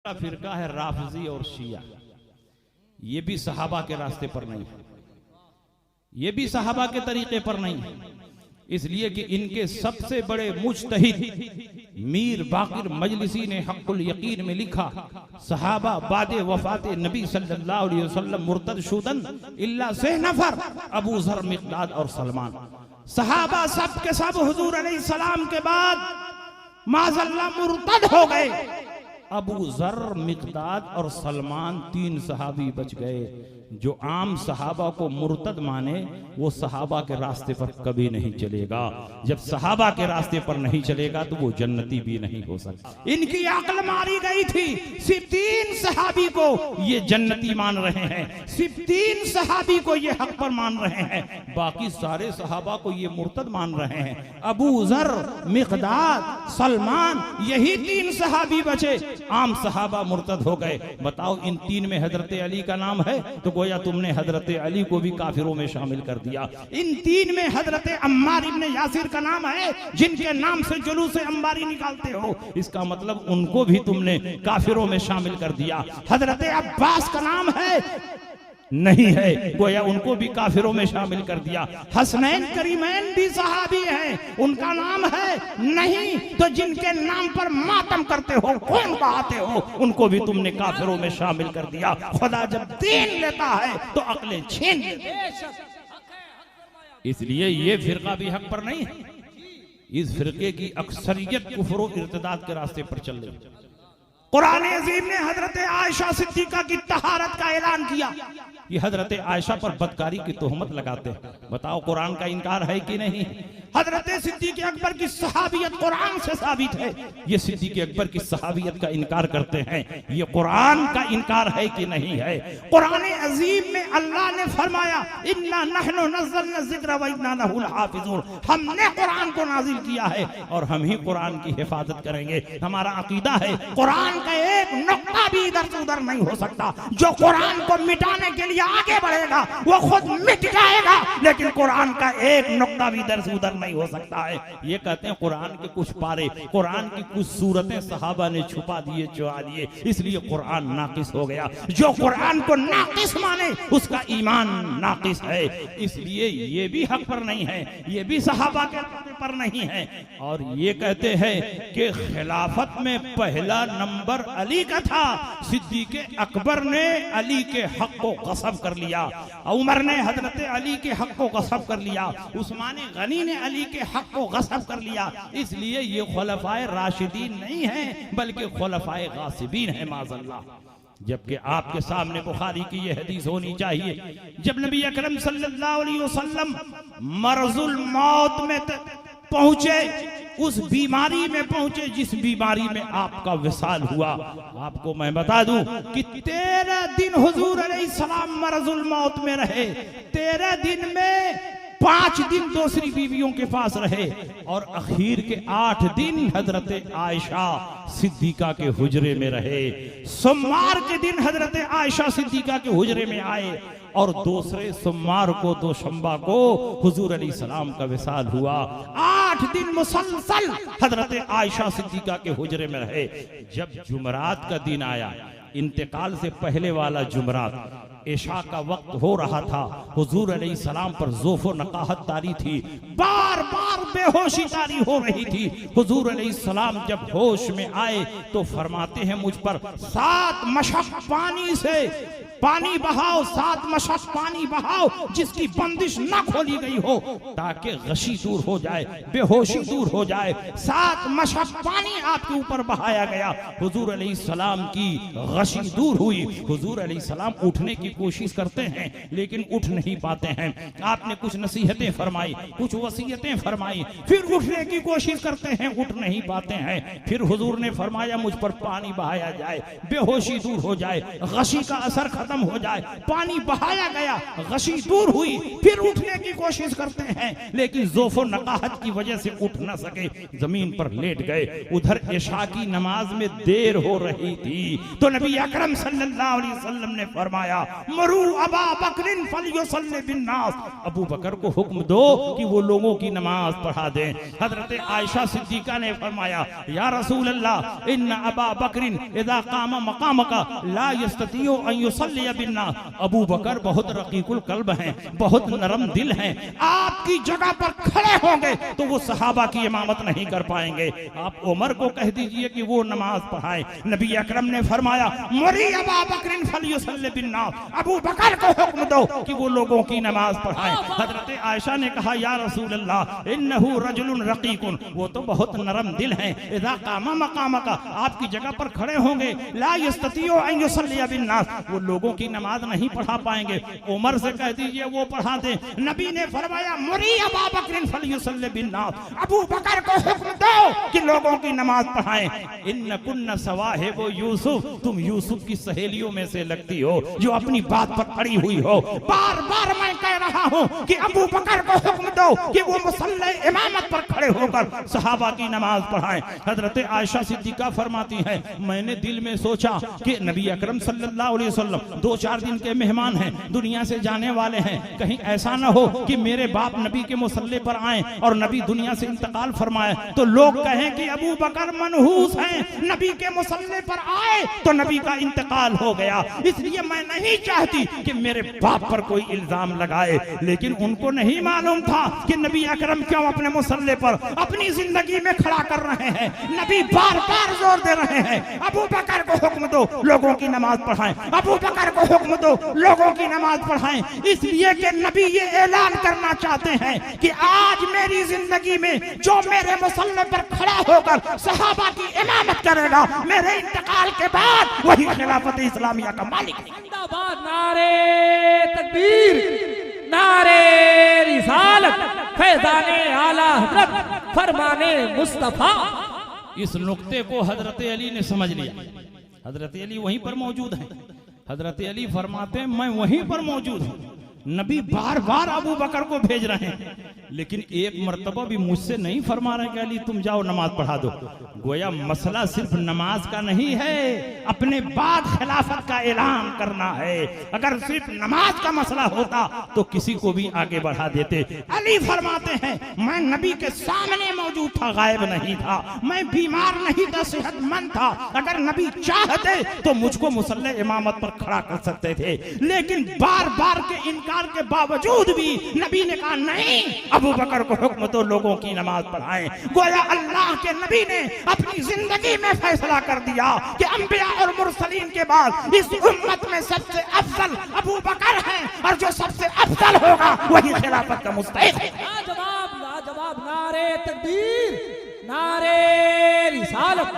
फिरका है राफजी और शिया, ये भी सहाबा के रास्ते पर नहीं है, ये भी सहाबा के तरीके पर नहीं है। इसलिए कि इनके सबसे बड़े मुज्तहिद मीर बाकिर मजलिसी ने हक़्क़ुल यकीन में लिखा, सहाबा बादे वफाते नबी सल्लल्लाहु अलैहि वसल्लम मुर्तद शुदन इल्ला से नफर अबू ज़र मिक़दाद और सलमान। सहाबा सब के सब हुजूर अलैहि सलाम के बाद माज़अल्लाह मुर्तद हो गए। अबू ज़र मिक़दाद और सलमान तीन सहाबी बच गए। जो आम सहाबा को मुर्तद माने वो सहाबा के रास्ते पर कभी नहीं चलेगा। जब सहाबा के रास्ते पर नहीं चलेगा तो वो जन्नती भी नहीं हो सकता। इनकी अक्ल मारी गई थी, सिर्फ तीन सहाबी को ये जन्नती मान रहे हैं, सिर्फ तीन सहाबी को ये हक पर मान रहे हैं, बाकी सारे सहाबा को ये मुर्तद मान रहे हैं। अबू ज़र मिक़दाद सलमान यही तीन सहाबी बचे, आम सहाबा मुर्तद हो गए। बताओ इन तीन में हजरत अली का नाम है तो गोया तुमने हजरत अली को भी काफिरों में शामिल कर दिया। इन तीन में हजरत अम्मार इब्न यासिर का नाम है, जिनके नाम से जुलूस अम्बारी निकालते हो, इसका मतलब उनको भी तुमने काफिरों में शामिल कर दिया। हजरत अब्बास का नाम है, नहीं है, गोया उनको भी काफिरों में शामिल कर दिया। हसनैन करीमैन भी सहाबी हैं, उनका नाम है, नहीं, तो जिनके नाम पर मातम करते हो, कौन बहाते हो, उनको भी तुमने काफिरों में शामिल कर दिया। खुदा जब दीन लेता है तो अक्लें छीन लेता है। इसलिए ये फिरका भी हक पर नहीं है। इस फिरके की अक्सरियत कुफ्र और इर्तिदाद के रास्ते पर चल रही है। कुरान अजीम ने हजरत आयशा सिद्दीका की तहारत का ऐलान किया। ये हजरत आयशा पर बदकारी की तोहमत लगाते हैं। बताओ कुरान का इनकार है कि नहीं? हजरत सिद्दीक़ अकबर की सहाबियत कुरान से साबित है। ये सिद्दीक़ अकबर की सहाबियत का इनकार करते हैं, ये कुरान का इनकार है कि नहीं है? कुरान अजीम में अल्लाह ने फरमाया, इन्ना नहनु नज़्ज़लना ज़िक्र व इन्ना लहु लहाफ़िज़ून, हमने कुरान को नाजिल किया है और हम ही कुरान की हिफाजत करेंगे। हमारा अकीदा है कुरान का एक नुक्ता भी इधर से उधर नहीं हो सकता। जो कुरान को मिटाने के लिए आगे बढ़ेगा वो खुद मिट जाएगा, लेकिन कुरान का एक नुक्ता भी इधर से उधर नहीं हो सकता है। ये कहते हैं कुरान के कुछ पारे, कुरान की कुछ सूरतें सहाबा ने छुपा दिए, चुरा दिए, इसलिए कुरान नाकिस हो गया। जो कुरान को नाकिस माने उसका ईमान नाकिस है। इसलिए ये भी हक पर नहीं है, ये भी सहाबा के पर नहीं है। और ये कहते हैं कि खिलाफत में पहला नंबर अली का था। सिद्दीक़ अकबर ने अली के हक को गस्ब कर लिया, उमर ने हजरत अली के हक को गस्ब कर लिया, उस्मान गनी ने अली के हक को गस्ब कर लिया। इसलिए ये खुलफाए राशिदीन नहीं है बल्कि खुलफाए गासिबीन है माज़अल्लाह। जबकि आपके सामने बुखारी की ये हदीस होनी चाहिए, जब नबी अकरम सल्लल्लाहु अलैहि वसल्लम मरजुल मौत में पहुंचे, उस बीमारी में पहुंचे जिस बीमारी में आपका विसाल हुआ। आपको मैं बता दूं कि 13 दिन हुजूर अलैहिस्सलाम मरजुल मौत में रहे। 13 दिन में 5 दिन दूसरी बीवियों के पास रहे और आखिर के 8 दिन हजरत आयशा सिद्दीका के हुजरे में रहे। सोमवार के दिन हजरत आयशा सिद्दीका के हुजरे में आए और दूसरे सोमवार को, दोशंबा को हुजूर अलैहिस्सलाम का विसाल हुआ। 8 दिन मुसलसल हजरत आयशा सिद्दीका के हुजरे में रहे। जब जुमरात का दिन आया, इंतकाल से पहले वाला जुमरात, इशा का वक्त हो रहा था, हुजूर अलैहिस्सलाम पर ज़ौफ़ नकाहत तारी थी, बार बार बेहोशी तारी हो रही थी। हुजूर अलैहिस्सलाम जब होश में आए तो फरमाते हैं, मुझ पर 7 मशक पानी से पानी बहाओ, 7 मशक पानी बहाओ जिसकी बंदिश न खोली गई हो, ताकि गशी दूर हो जाए, बेहोशी दूर हो जाए। 7 मशक पानी आपके ऊपर बहाया गया। हुजूर अलैहिस्सलाम की गशी दूर हुई। हुजूर अलैहिस्सलाम उठने की कोशिश करते हैं लेकिन उठ नहीं पाते हैं। आपने कुछ नसीहतें फरमाई, कुछ वसीयतें फरमाई, फिर उठने की कोशिश करते हैं, उठ नहीं पाते हैं। फिर हुजूर ने फरमाया, मुझ पर पानी बहाया जाए, बेहोशी दूर हो जाए, गशी का असर खत्म हो जाए। पानी बहाया गया, गशी दूर हुई, फिर उठने की कोशिश करते हैं लेकिन ज़ौफ़ नकाहत की वजह से उठ न सके, जमीन पर लेट गए। उधर इशा की नमाज में देर हो रही थी तो नबी अकरम सल्लल्लाहु अलैहि वसल्लम ने फरमाया, मरू अबा बकरिन फलयुसल्लि बिन्नास, अबू बकर को हुक्म दो कि वो लोगों की नमाज पढ़ा दें। हजरत आयशा सिद्दीका ने फरमाया, या रसूल अल्लाह, इन्न अबा बकरिन इज़ा काम मकामका ला यस्ततियु अन युसल्ली बिन्नास। अबू बकर बहुत रकीकुल कल्ब हैं, बहुत नरम दिल हैं, आपकी जगह पर खड़े होंगे तो वो सहाबा की इमामत नहीं कर पाएंगे। आप उमर को कह दीजिए कि वो नमाज पढ़ाए। नबी अकरम ने फरमाया, मुरी अबा बकरिन फलयुसल्ली बिन्नास, अबू बकर को हुक्म दो कि वो लोगों की नमाज पढ़ाए। हजरत आयशा ने कहा, या रसूल अल्लाह, इन्नहु रजुलुन रकीकुन, वो तो बहुत नरम दिल हैं, इज़ा कामा मकामका, आपकी जगह पर खड़े होंगे, ला यस्ततियु अन युसल्ली बिन्नास, वो लोगों की नमाज नहीं पढ़ा पाएंगे। उमर से कह दीजिए वो पढ़ा दे। नबी ने फरमाया, मुरी अबा बकरिन फलयुसल्ली बिन्नास, अबू बकर को हुक्म दो कि लोगों की नमाज पढ़ाएं। इन्न कुन्न सवाहिबु यूसुफ, तुम यूसुफ की सहेलियों में से लगती हो जो अपनी बात पर अड़ी हुई हो। बार बार मैं कह रहा हूँ कि अबू बकर को हुक्म दो कि वो मुसल्ले इमामत पर खड़े होकर सहाबा की नमाज पढ़ाएं। हजरत आयशा सिद्दीका फरमाती है, मैंने दिल में सोचा कि नबी अकरम सल्लल्लाहु अलैहि वसल्लम 2-4 दिन के मेहमान हैं, दुनिया से जाने वाले हैं, कहीं ऐसा न हो कि मेरे बाप नबी के मुसल्ले पर आए और नबी दुनिया से इंतकाल फरमाए तो लोग कहें कि अबू बकर मनहूस हैं, नबी के मुसल्ले पर आए तो नबी का इंतकाल हो गया। इसलिए मैं नहीं चाहती कि मेरे बाप पर कोई इल्जाम लगाए। लेकिन उनको नहीं मालूम था कि नबी अकरम क्यों अपने मुसल्ले पर अपनी जिंदगी में खड़ा कर रहे हैं। नबी बार बार जोर दे रहे हैं, अबू बकर को हुक्म दो लोगों की नमाज पढ़ाएं, अबू बकर को हुक्म दो लोगों की नमाज पढ़ाएं। इसलिए कि नबी ये ऐलान करना चाहते हैं कि आज मेरी जिंदगी में जो मेरे मुसल्ले पर खड़ा होकर सहाबा की इमामत करेगा, मेरे इंतकाल के बाद वही खिलाफत इस्लामिया का मालिक है। जिंदाबाद, नारे तकबीर, नारे रिसालत, फैज़ाने आला हज़रत, फरमाने मुस्तफा। इस नुक्ते को हजरत अली ने समझ लिया। हजरत अली वहीं पर मौजूद हैं। हजरत अली फरमाते हैं, मैं वहीं पर मौजूद हूँ। नबी बार बार अबू बकर को भेज रहे हैं, लेकिन एक मर्तबा भी मुझसे नहीं फरमा रहे कि अली तुम जाओ नमाज पढ़ा दो। गोया मसला सिर्फ नमाज का नहीं है, अपने बाद खिलाफत का ऐलान करना है। अगर सिर्फ नमाज का मसला होता तो किसी को भी आगे बढ़ा देते। अली फरमाते हैं, मैं नबी के सामने मौजूद था, गायब नहीं था, मैं बीमार नहीं था, सेहतमंद था। अगर नबी चाहते तो मुझको मुसल्ले इमामत पर खड़ा कर सकते थे, लेकिन बार बार के इनकार के बावजूद भी नबी ने कहा, नहीं, अबू बकर को हुक्म दो लोगों की नमाज पढ़ाएं। गोया अल्लाह के नबी ने अपनी जिंदगी में फैसला कर दिया कि अंबिया और मुरसलीन के बाद इस उम्मत में सबसे अफजल अबू बकर है, और जो सबसे अफजल होगा वही खिलाफत का मुस्तहिक है। लाजवाब, लाजवाब, नारे तकबीर, नारे रिसालत,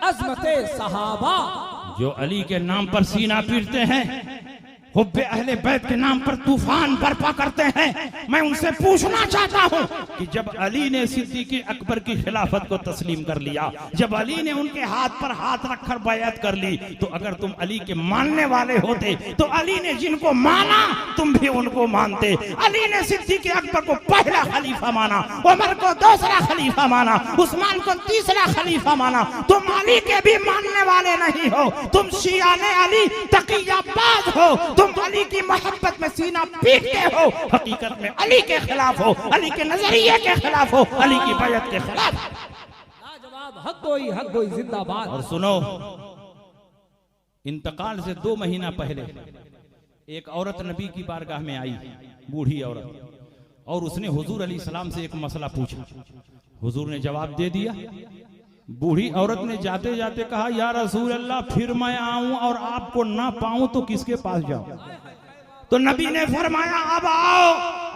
अज़मते सहाबा। जो अली के नाम पर सीना पीटते हैं, हुब्बे अहले बैत के नाम पर तूफान बर्पा करते हैं, मैं उनसे पूछना चाहता हूं कि जब अली ने सिद्दीक़ अकबर की खिलाफत को तस्लीम कर लिया, जब अली ने उनके हाथ पर हाथ रखकर बैअत कर ली, तो अगर तुम अली के मानने वाले होते तो अली ने जिनको माना तुम भी उनको मानते। अली ने सिद्दीक़ अकबर को पहला खलीफा माना, उमर को दूसरा खलीफा माना, उस्मान को तीसरा खलीफा माना। तुम अली के भी मानने वाले नहीं हो, तुम शियाने अली तकियाबाज हो, तुम अली की मोहब्बत में सीना पीटते हो, हकीकत में अली के खिलाफ हो, अली के नजरिए के खिलाफ हो, अली की बैत के खिलाफ। लाजवाब, हक गोई जिंदाबाद। और सुनो, इंतकाल से 2 महीना पहले एक औरत नबी की बारगाह में आई, बूढ़ी औरत, और उसने हुजूर अलैहि सलाम से एक मसला पूछा। हुजूर ने जवाब दे दिया। बूढ़ी औरत ने जाते जाते कहा, या रसूल अल्लाह, फिर मैं आऊं और आपको ना पाऊं तो किसके पास जाऊं? तो नबी ने फरमाया, अब आओ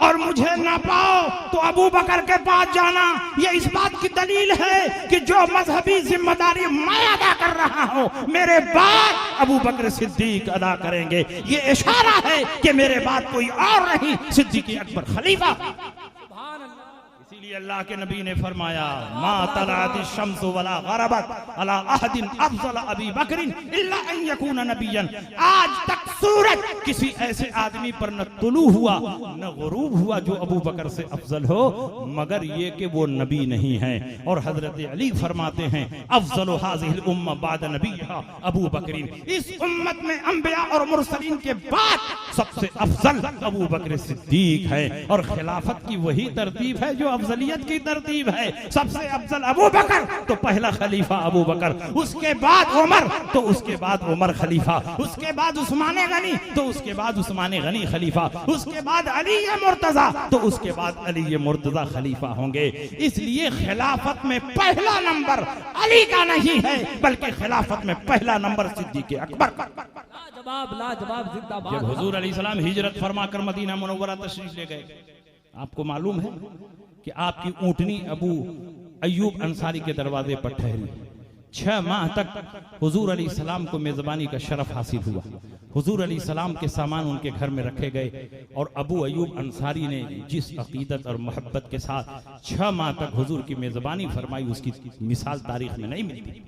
और मुझे ना पाओ तो अबू बकर के पास जाना। ये इस बात की दलील है कि जो मजहबी जिम्मेदारी मैं अदा कर रहा हूँ, मेरे बाद अबू बकर सिद्दीक अदा करेंगे। ये इशारा है कि मेरे बाद कोई और नहीं, सिद्दीक अकबर खलीफा। इसीलिए अल्लाह के नबी ने फरमाया, मा तलाअति शम्सु वला गरबत अला अहदिन अफज़ल अबी बकरिन इल्ला अन यकून नबिय्यन। आज तक सूरज किसी ऐसे आदमी पर न तुलू हुआ न गुरूब हुआ जो अबू बकर से अफजल हो, मगर ये कि वो नबी नहीं है। और हजरत अली फरमाते हैं, अफज़ल हाज़िहिल उम्मा बाद नबिय्हा अबू बकरिन। इस उम्मत में अंबिया और मुरसलीन के बाद सबसे अफजल अबू बकर सिद्दीक है। और खिलाफत की वही तरतीब है जो अफजल अफजलियत की तरतीब है, सबसे अफजल अबू बकर, तो पहला खलीफा अबू बकर, उसके बाद उमर, तो उसके बाद उमर खलीफा, उसके बाद उस्मान गनी, तो उसके बाद उस्मान गनी खलीफा, उसके बाद अली मुर्तजा, तो उसके बाद अली मुर्तजा खलीफा होंगे। इसलिए खिलाफत में पहला नंबर अली का नहीं है, बल्कि खिलाफत में पहला नंबर सिद्दीक़ अकबर का। लाजवाब लाजवाब जिंदाबाद। जब हुजूर अलैहिस्सलाम हिजरत फरमाकर मदीना मुनव्वरा तशरीफ ले गए, आपको मालूम है कि आपकी ऊँटनी अबू अय्यूब अंसारी के दरवाजे पर ठहरी। 6 माह तक हुजूर अलैहिस्सलाम को मेजबानी का शरफ हासिल हुआ। हुजूर अलैहिस्सलाम के सामान उनके घर में रखे गए और अबू अय्यूब अंसारी ने जिस अकीदत और मोहब्बत के साथ 6 माह तक हुजूर की मेजबानी फरमाई, उसकी मिसाल तारीख में नहीं मिलती।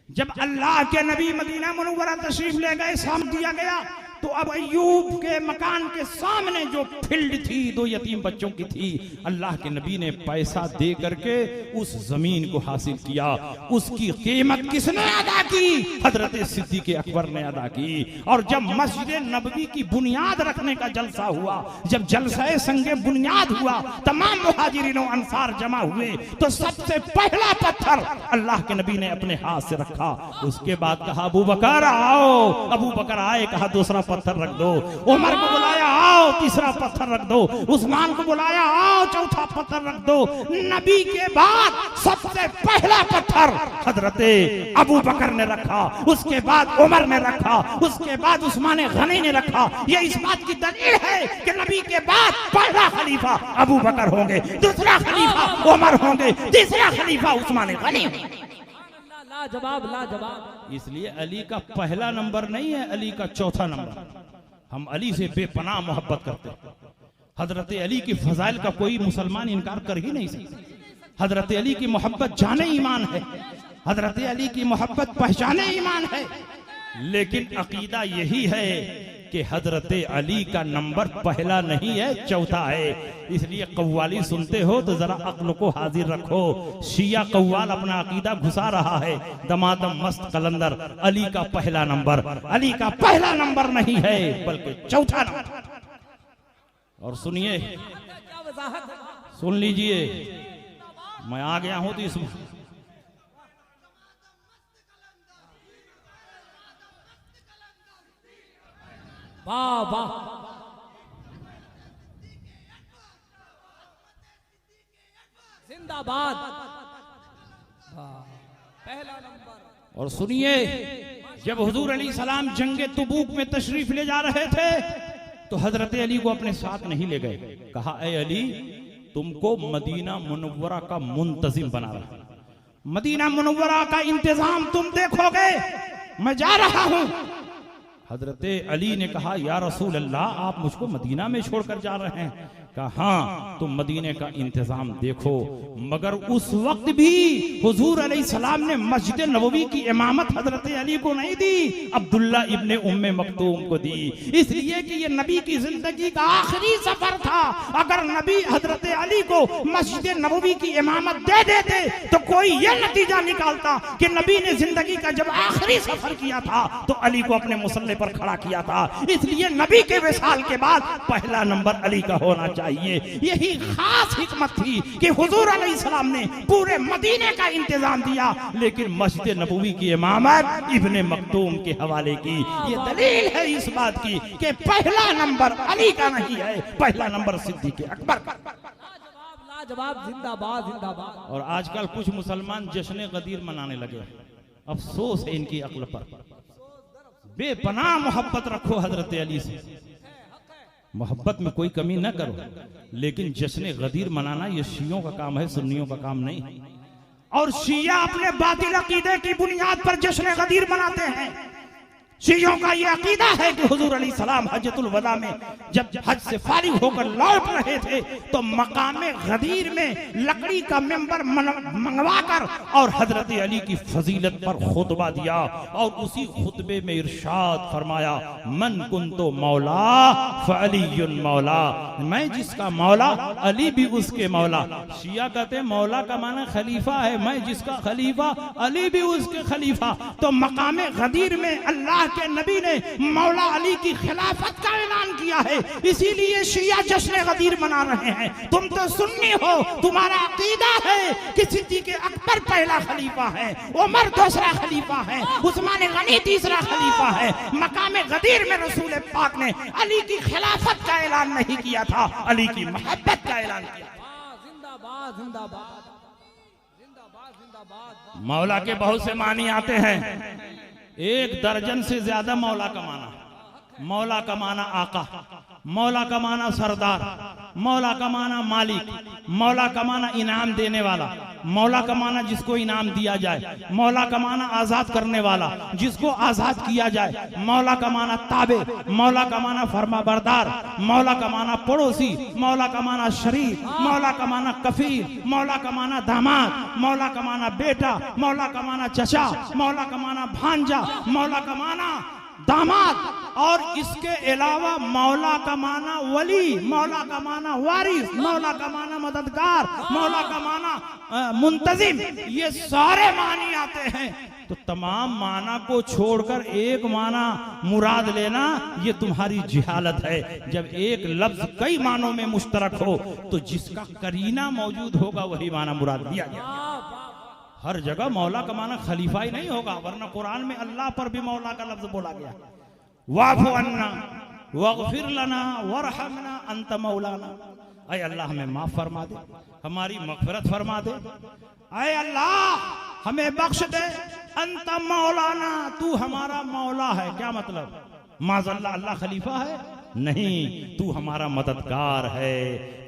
जब अल्लाह के नबी मदीना मुनव्वरा तशरीफ ले गए, साम दिया गया, तो अब अय्यूब के मकान के सामने जो फील्ड थी 2 यतीम बच्चों की थी, अल्लाह के नबी ने पैसा दे करके उस जमीन को हासिल किया। उसकी कीमत किसने अदा की? हजरत सिद्दीक़ अकबर ने अदा की। और जब मस्जिद नबवी की बुनियाद रखने का जलसा हुआ, जब जलसाए संगे बुनियाद हुआ, तमाम मुहाजिरीन और अंसार जमा हुए, तो सबसे पहला पत्थर अल्लाह के नबी ने अपने हाथ से रखा। उसके बाद कहा अबू बकर आओ। अबू बकर आए, कहा दूसरा पत्थर रख दो। उमर को बुलाया, आओ तीसरा पत्थर रख दो। उस्मान को बुलाया, आओ चौथा पत्थर रख दो। नबी के बाद सबसे पहला पत्थर हजरते अबू बकर ने रखा, उसके बाद उमर ने रखा, उसके बाद उस्मान गनी ने रखा। ये इस बात की दलील है कि नबी के बाद पहला खलीफा अबू बकर होंगे, दूसरा खलीफा उमर होंगे, तीसरा खलीफा उस्मान गनी। लाजवाब लाजवाब। इसलिए अली का पहला नंबर नहीं है, अली का चौथा नंबर। हम अली से बेपनाह मोहब्बत करते हैं। हजरत अली की फजाइल का कोई मुसलमान इनकार कर ही नहीं सकता। हजरत अली की मोहब्बत जाने ईमान है, हजरत अली की मोहब्बत पहचाने ईमान है। लेकिन अकीदा यही है कि हजरत अली का नंबर पहला नहीं है, चौथा है। इसलिए कव्वाली सुनते हो तो जरा अक्ल को हाजिर रखो। शिया कव्वाल अपना अकीदा घुसा रहा है, दमादम मस्त कलंदर। अली का पहला नंबर, अली का पहला नंबर नहीं है, बल्कि चौथा नंबर। और सुनिए, सुन लीजिए, मैं आ गया हूं तो इसमें वाह वाह। जिंदाबाद। पहला नंबर। और सुनिए, जब हुजूर अली सलाम जंगे तबूक में तशरीफ ले जा रहे थे, तो हजरत अली को अपने साथ नहीं ले गए। कहा ए अली, तुमको मदीना मुनव्वरा का मुंतजिम बना रहा, मदीना मुनव्वरा का इंतजाम तुम देखोगे, मैं जा रहा हूं। हजरत अली ने कहा या रसूल अल्लाह, आप मुझको मदीना में छोड़कर जा रहे हैं? कहा हाँ, तुम मदीने का इंतजाम देखो। मगर उस वक्त भी हुजूर अलैहिस्सलाम ने मस्जिद नबवी की इमामत हजरत अली को नहीं दी, अब्दुल्ला इब्ने उम्मे मक्तूम को दी। इसलिए कि ये नबी की जिंदगी का आखिरी सफर था। अगर नबी हजरत अली को मस्जिद नबवी की इमामत दे देते तो कोई ये नतीजा निकालता कि नबी ने जिंदगी का जब आखिरी सफर किया था तो अली को अपने मुसल्ले पर खड़ा किया था। इसलिए नबी के विसाल के बाद पहला नंबर अली का होना चाहिए। यही खास हिकमत थी कि हुजूर अलैहिस्सलाम ने पूरे मदीने का इंतजाम दिया, लेकिन मस्जिद नबवी की इमामत इब्ने मक्तूम के हवाले की। ये दलील है इस बात की कि पहला नंबर अली का नहीं है, पहला नंबर सिद्दीक़ अकबर का। लाजवाब। जिंदाबाद जिंदाबाद। और आजकल कुछ मुसलमान जश्न गदीर मनाने लगे। अफसोस है इनकी अक्ल पर। बेपनाह मोहब्बत रखो हजरत अली से, मोहब्बत में कोई कमी न करो, लेकिन जश्न गदीर मनाना ये शियों का काम है, सुन्नियों का काम नहीं। और शिया अपने बातिल अकीदे की बुनियाद पर जश्न गदीर मनाते हैं। शियों का ये अकीदा है कि हुजूर अली सलाम हज्जतुल वदा में जब हज से फारिग होकर लौट रहे थे तो मकामे गदीर में लकड़ी का मेंबर मंगवाकर और हजरत अली की फजीलत पर खुतबा दिया, और उसी खुतबे में इरशाद फरमाया, मन कुंतो मौला फअलियुन मौला, मैं जिसका मौला अली भी उसके मौला। शिया कहते हैं मौला का माना खलीफा है, मैं जिसका खलीफा अली भी उसके खलीफा। तो मकामे गदीर में अल्लाह के नबी ने मौला अली की खिलाफत का ऐलान किया है, इसीलिए शिया जश्न गदीर मना रहे हैं। तुम तो सुन्नी हो, तुम्हारा अकीदा है कि सिद्दीक़ अकबर पहला खलीफा है, उमर दूसरा खलीफा है, उस्मान गनी तीसरा खलीफा है। मकाम गदीर में रसूल पाक ने अली की खिलाफत का ऐलान नहीं किया था, अली की मोहब्बत का ऐलान किया। जिंदाबाद जिंदाबाद जिंदाबाद जिंदाबाद। मौला के बहुत से मानी आते हैं, 1 दर्जन से ज्यादा मौला का माना। मौला का माना आका, मौला का माना सरदार, मौला का माना मालिक, मौला का माना इनाम देने वाला, मौला का माना जिसको इनाम दिया जाए, मौला का माना आजाद करने वाला, जिसको आजाद किया जाए, मौला का माना ताबे, मौला का माना फरमाबरदार, मौला का माना पड़ोसी, मौला का माना शरीफ, मौला का माना कफील, मौला का माना दामाद, मौला का माना बेटा, मौला का माना चचा, मौला का माना भांजा, मौला का माना दामाद, और इसके अलावा मौला का माना वली, मौला का माना वारिस, मौला का माना मददगार, मौला का माना मुंतजिम, ये सारे मानी आते हैं। तो तमाम माना को छोड़कर एक माना मुराद लेना, ये तुम्हारी जिहालत है। जब एक लफ्ज कई मानों में मुश्तरक हो तो जिसका करीना मौजूद होगा वही माना मुराद लिया जाए। हर जगह मौला का माना खलीफा ही नहीं होगा, वरना कुरान में अल्लाह पर भी मौला का लफ्ज बोला गया, वाफु अन्ना वगफिर लना वरहमना अंत मौलाना। ऐ अल्लाह हमें माफ फरमा दे, हमारी मगफिरत फरमा दे। ऐ अल्लाह हमें बख्श दे, अंत मौलाना, तू हमारा मौला है। क्या मतलब? माज़ल्ला अल्लाह खलीफा है? नहीं, तू हमारा मददगार है,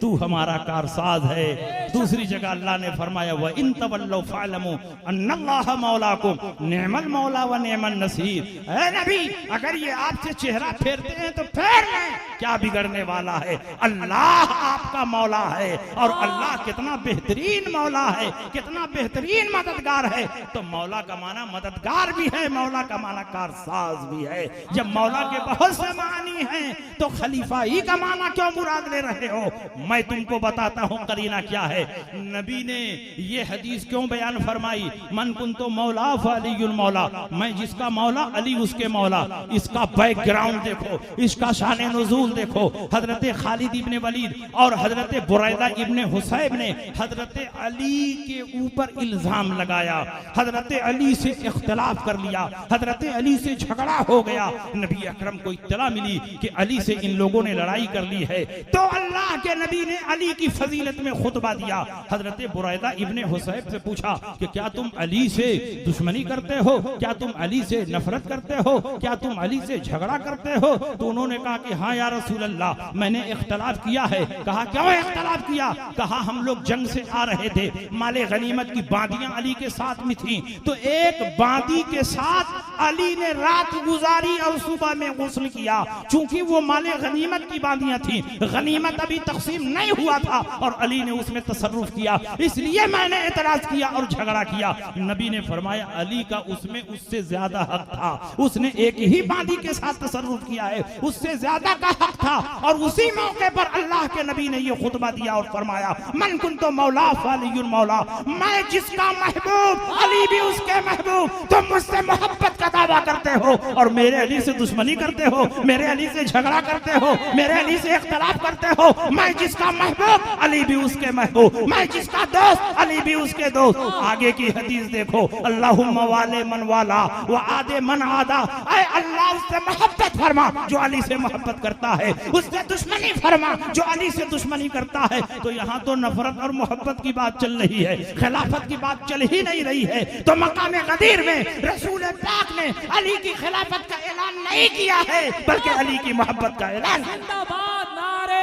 तू हमारा कारसाज है। दूसरी जगह अल्लाह ने फरमाया व इन तवल्लौ फअलमू अन्नल्लाह मौलाकुम निअमल मौला व निअमन नसीर। ऐ नबी, अगर ये आपसे चेहरा फेरते हैं तो फेर लें, क्या बिगड़ने वाला है? अल्लाह आपका मौला है, और अल्लाह कितना बेहतरीन मौला है, कितना बेहतरीन मददगार है। तो मौला का माना मददगार भी है, मौला का माना कारसाज भी है। जब मौला के बहुत से मानी हैं तो खलीफा ही का माना क्यों मुराद ले रहे हो? मैं तुमको बताता हूँ करीना क्या है। नबी ने ये हदीस क्यों बयान फरमाई, मन कुंतो मौला फअलियुल मौला, मैं जिसका मौला अली उसके मौला। इसका बैकग्राउंड देखो, इसका शान नुज़ूल देखो। हजरत खालिद इब्ने वलीद और हजरत बुरैदा इब्ने हुसैब ने हजरत अली के ऊपर इल्जाम लगाया, हजरत अली से इख्तिलाफ कर लिया, हजरत अली से झगड़ा हो गया। नबी अकरम को इत्तला मिली कि अली से इन लोगों ने लड़ाई कर ली है, तो अल्लाह के नबी ने अली की फजीलत में खुतबा दिया। हजरत बुरैदा इब्ने हुसैब से पूछा कि क्या तुम अली से दुश्मनी करते हो, क्या तुम अली से नफरत करते हो, क्या तुम अली से झगड़ा करते हो? तो उन्होंने कहा कि हाँ या रसूल अल्लाह, मैंने इख्तलाफ किया है। कहा क्यों इख्तलाफ किया? कहा हम लोग जंग से आ रहे थे, माले गनीमत की बांदियां अली के साथ में थी, तो एक बांदी के साथ अली ने रात गुजारी और सुबह में गुस्ल किया। चूंकि वो माले गनीमत की बांदियां थी, गनीमत अभी तकसीम नहीं हुआ था और अली ने उसमें तसर्रुफ किया, इसलिए मैंने एतराज किया और झगड़ा किया। नबी ने फरमाया अली का उसमें उससे ज्यादा हक था, उसने एक ही बांदी के साथ तसर्रुफ किया है, उससे ज्यादा का हक था। और उसी मौके पर अल्लाह के नबी ने यह खुतबा दिया और फरमाया मन कुंतो मौला फअलियुल मौला, मैं जिसका महबूब अली भी उसके महबूब। तुम मुझसे मोहब्बत का दावा करते हो और मेरे अली से दुश्मनी करते हो, मेरे अली से झगड़ा करते हो, मेरे अली से इख्तिलाफ करते हो। मैं जिसका महबूब अली भी उसके महबूब, मैं जिसका दोस्त अली भी उसके दोस्त। आगे की हदीस देखो, अल्लाहुम्मा वाले मन वाला व आदे मन आदा। ऐ अल्लाह उससे मोहब्बत फरमा जो अली से मोहब्बत करता है, उससे दुश्मनी फरमा जो अली से दुश्मनी करता है। तो यहाँ तो नफरत और मोहब्बत की बात चल रही है, खिलाफत की बात चल ही नहीं रही है। तो मकाम गदीर में रसूल पाक ने अली की खिलाफत का ऐलान नहीं किया है, बल्कि अली की मोहब्बत का ऐलान। जिंदाबाद, नारे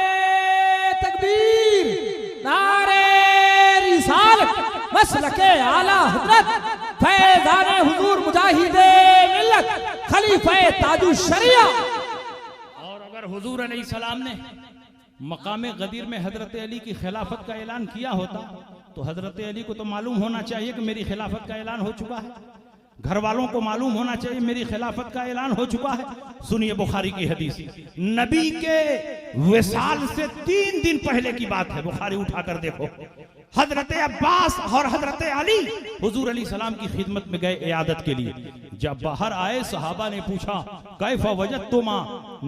तकबीर, नारे रिसालत, मसलके आला हजरत, फैज़ाने हुजूर मुजाहिदे मिल्लत, खलीफे ताजुश शरिया। और अगर हुजूर अलैहिस्सलाम ने मकाम गदीर में हजरत अली की खिलाफत का ऐलान किया होता तो हजरत अली को तो मालूम होना चाहिए कि मेरी खिलाफत का ऐलान हो चुका है, घर वालों को मालूम होना चाहिए मेरी खिलाफत का ऐलान हो चुका है। सुनिए बुखारी की हदीस, नबी के विसाल से 3 दिन पहले की बात है, बुखारी उठाकर देखो। हजरत अब्बास और हजरत अली हुजूर अलैहि सलाम की खिदमत में गए इयादत के लिए। जब बाहर आए सहाबा ने पूछा कैफा वजदतुमा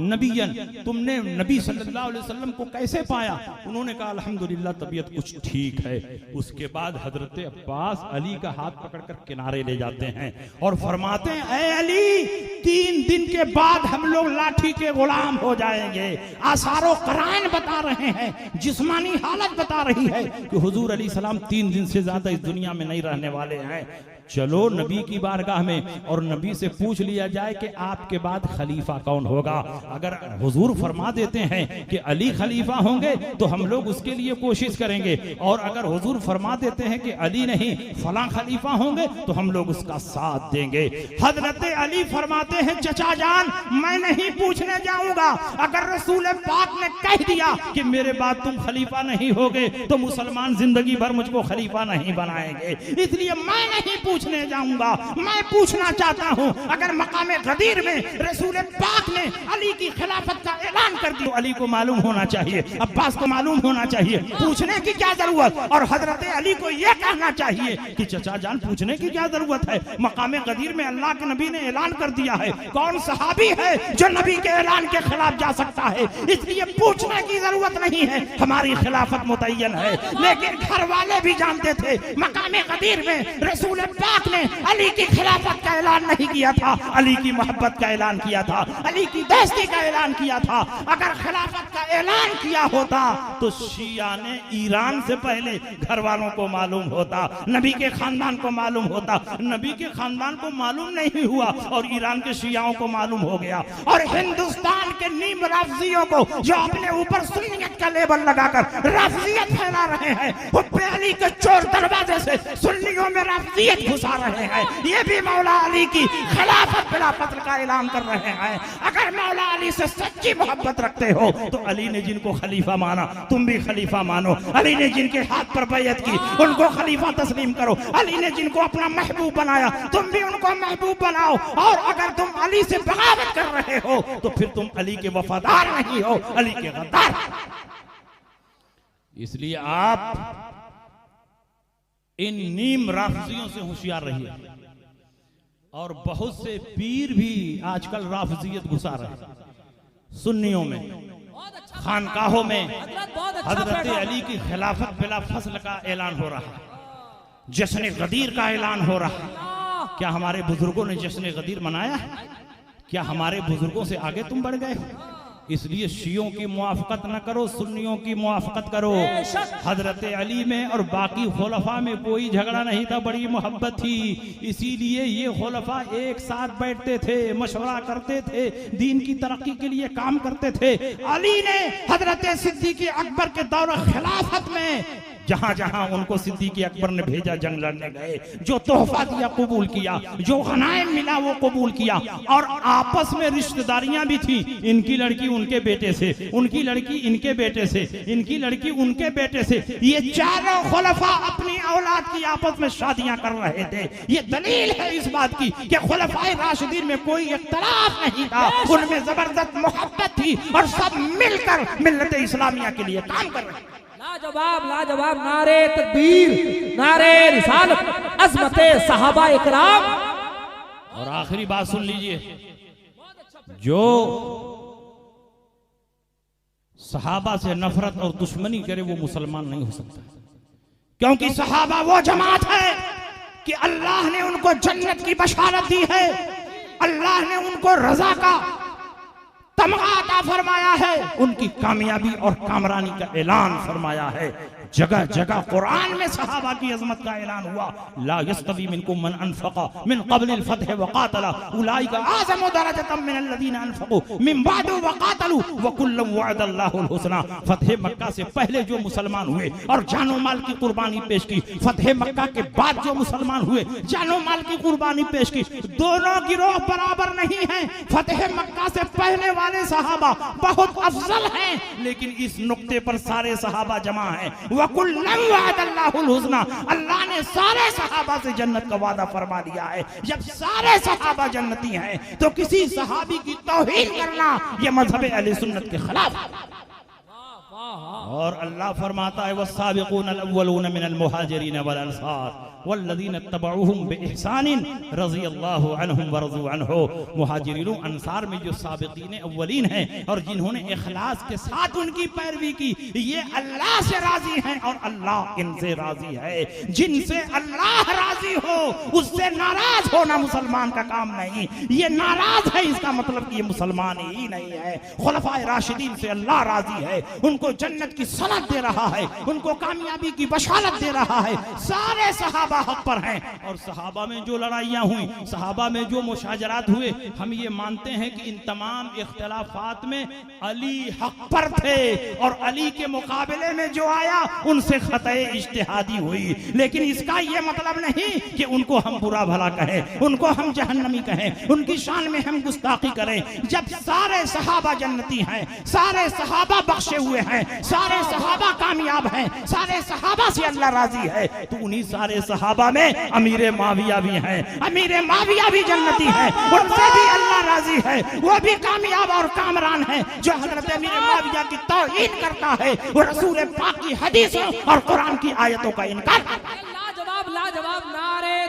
नबियन, तुमने नबी सल्लल्लाहु अलैहि वसल्लम को कैसे पाया? उन्होंने कहा अल्हम्दुलिल्लाह तबीयत कुछ ठीक है। उसके बाद हजरत अब्बास अली का हाथ पकड़कर किनारे ले जाते हैं और फरमाते हैं ऐ अली, 3 दिन के बाद हम लोग लाठी के गुलाम हो जाएंगे। आसारो कराइन बता रहे हैं, जिस्मानी हालत बता रही है कि हुजूर अली सलाम 3 दिन से ज्यादा इस दुनिया में नहीं रहने वाले हैं। चलो नबी की बारगाह में और नबी से पूछ लिया जाए कि आपके बाद खलीफा कौन होगा। अगर हुजूर फरमा देते हैं कि अली खलीफा होंगे तो हम लोग उसके लिए कोशिश करेंगे, और अगर हुजूर फरमा देते हैं कि अली नहीं फला खलीफा होंगे तो हम लोग उसका साथ देंगे। हजरत अली फरमाते हैं चचा जान, मैं नहीं पूछने जाऊंगा। अगर रसूल पाक ने कह दिया कि मेरे बाद तुम खलीफा नहीं होगे तो मुसलमान जिंदगी भर मुझको खलीफा नहीं बनाएंगे, इसलिए मैं नहीं पूछने जाऊंगा। मैं पूछना चाहता हूं, अगर मकामे गदीर में रसूल पाक ने अली की खिलाफत का ऐलान कर दिया, अली को मालूम होना चाहिए, अब्बास को मालूम होना चाहिए, पूछने की क्या जरूरत? और हजरत अली को यह कहना चाहिए कि चचा जान पूछने की क्या जरूरत है? मकामे गदीर में अल्लाह के नबी ने ऐलान कर दिया है, कौन सहाबी है जो नबी के ऐलान के खिलाफ जा सकता है? इसलिए पूछने की जरूरत नहीं है, हमारी खिलाफत मुतय्यन है। लेकिन घर वाले भी जानते थे मकामे गदीर में रसूल पाक ने अली की खिलाफत का ऐलान नहीं किया था, अली की मोहब्बत का ऐलान किया था, अली की दोस्ती का ऐलान किया था। अगर खिलाफत का ऐलान किया होता तो शिया ने ईरान से पहले घर वालों को मालूम होता, नबी के खानदान को मालूम होता। नबी के खानदान को मालूम नहीं हुआ और ईरान के शियाओं को मालूम हो गया। और हिंदुस्तान के नीम राफजियों को जो अपने ऊपर सुन्नियत का लेबल लगाकर राफजियत फैला रहे हैं, हुब्बे अली के चोर दरवाजे से सुन्नियों में राफजियत घुसा रहे हैं, ये भी मौला अली की खिलाफत बिला फजल का ऐलान कर रहे हैं। अगर मौला अली से सच्ची मोहब्बत रखते हो तो अली ने जिनको खलीफा माना तुम भी खलीफा मानो, अली ने जिनके हाथ पर बैयत की उनको खलीफा तस्लीम करो, अली ने जिनको अपना महबूब बनाया तुम भी उनको महबूब बनाओ। और अगर तुम अली से बगावत कर रहे हो तो फिर तुम अली के वफादार नहीं हो, अली के गद्दार। इसलिए आप इन नीम राफजियों से होशियार रहिए। और बहुत से पीर भी आजकल राफजियत घुसा रहे सुन्नियों में, खानकाहों में। हजरत अली की खिलाफत बिला फसल का ऐलान हो रहा है, जश्न गदीर का ऐलान हो रहा है। क्या हमारे बुजुर्गों ने जश्न गदीर मनाया? क्या हमारे बुजुर्गों से आगे तुम बढ़ गए? इसलिए शियों की मुआफकत न करो, सुन्नियों की मुआफकत करो। हजरत अली में और बाकी खुलफा में कोई झगड़ा नहीं था, बड़ी मोहब्बत थी। इसीलिए ये खुलफा एक साथ बैठते थे, मशवरा करते थे, दीन की तरक्की के लिए काम करते थे। अली ने हजरत सिद्दीक़ अकबर के दौर खिलाफत में जहां जहां उनको सिद्दीक़ अकबर ने भेजा जंग लड़ने गए, जो तोहफा दिया कबूल किया, जो गनाइम मिला वो कबूल किया। और आपस में रिश्तेदारियां भी थी, इनकी लड़की उनके बेटे से, उनकी लड़की इनके बेटे से, इनकी लड़की उनके बेटे से। ये चारों खुलफा अपनी औलाद की आपस में शादियां कर रहे थे। ये दलील है इस बात की कि खुलफाए राशिदीन में कोई इख्तिलाफ नहीं था, उनमें जबरदस्त मोहब्बत थी और सब मिलकर मिल्लत इस्लामिया के लिए काम कर रहे थे। लाजवाब लाजवाब, नारे तकबीर, नारे रिसालत, अज़मते सहाबा इकराम। और आखिरी बात सुन लीजिए, जो सहाबा से नफरत और दुश्मनी करे वो मुसलमान नहीं हो सकता, क्योंकि सहाबा वो जमात है कि अल्लाह ने उनको जन्नत की बशारत दी है, अल्लाह ने उनको रजा का तमगा अता फरमाया है, उनकी कामयाबी और कामरानी का ऐलान फरमाया है। जगह जगह कुरान में सहाबा की अजमत का ऐलान हुआ। ला यस्तवी मिनकुम मन अनफका मिन क़ब्ल अल-फ़त्ह व क़ातला उलाइका आज़मु दरजतम मिन अल्लज़ीना अनफक़ू मिन बाद व क़ातलू व कुल्लम वअदल्लाहु अल-हुस्ना। फतह मक्का से पहले जो मुसलमान हुए और जानो माल की कुर्बानी पेश की, फतह मक्का के बाद जो मुसलमान हुए जानो माल की कुर्बानी पेश की, दोनों गिरोह बराबर नहीं हैं। फतह मक्का से पहले वाले सहाबा बहुत अफजल हैं, लेकिन इस नुक्ते पर सारे सहाबा जमा हैं। अल्लाह ने सारे सहाबा से जन्नत का वादा फरमा दिया है। जब सारे सहाबा जन्नती हैं तो किसी सहाबी की तौहीन करना यह मजहब अहले सुन्नत के खिलाफ। और अल्लाह फरमाता है वस्साबिकूनल अव्वलून मिनल मुहाजिरीन वल अंसार वल्लज़ीना तबअूहुम बिइहसानिन रज़ियल्लाहु अन्हुम व रज़ू अन्हु। मुहाजिरीन अंसार में जो साबिकीन अव्वलीन हैं और जिन्होंने इखलास के साथ उनकी पैरवी की, ये अल्लाह से राजी हैं और अल्लाह इनसे राजी है। जिनसे अल्लाह राजी हो उससे नाराज होना मुसलमान का काम नहीं। ये नाराज है इसका मतलब कि ये मुसलमान ही नहीं है। खुलफाए राशिदीन से अल्लाह राजी है, उनको जन्नत की सनद दे रहा है, उनको कामयाबी की बशारत दे रहा है। सारे सहाबा हक पर हैं और सहाबा में जो लड़ाइयां हुई, सहाबा में जो मुशाजरात हुए, हम ये मानते हैं कि इन तमाम इख्तिलाफात में अली हक पर थे और अली के मुकाबले में जो आया उनसे खतए इज्तिहादी हुई। लेकिन इसका ये मतलब नहीं कि उनको हम बुरा भला कहें, उनको हम जहन्नमी कहें, उनकी शान में हम गुस्ताखी करें। जब सारे सहाबा जन्नती हैं, सारे सहाबा बख्शे हुए हैं, सारे सहाबा कामयाब हैं, सारे सहाबा से अल्लाह राजी है, तो उन्हीं सारे सहाबा में अमीर माविया भी हैं। अमीर माविया भी जन्नती है, उनसे भी अल्लाह राजी है, वो भी कामयाब और कामरान है। जो हजरत अमीर माविया की तौहीद करता है वो रसूल पाक की हदीसों और कुरान की आयतों का इनकार करता है।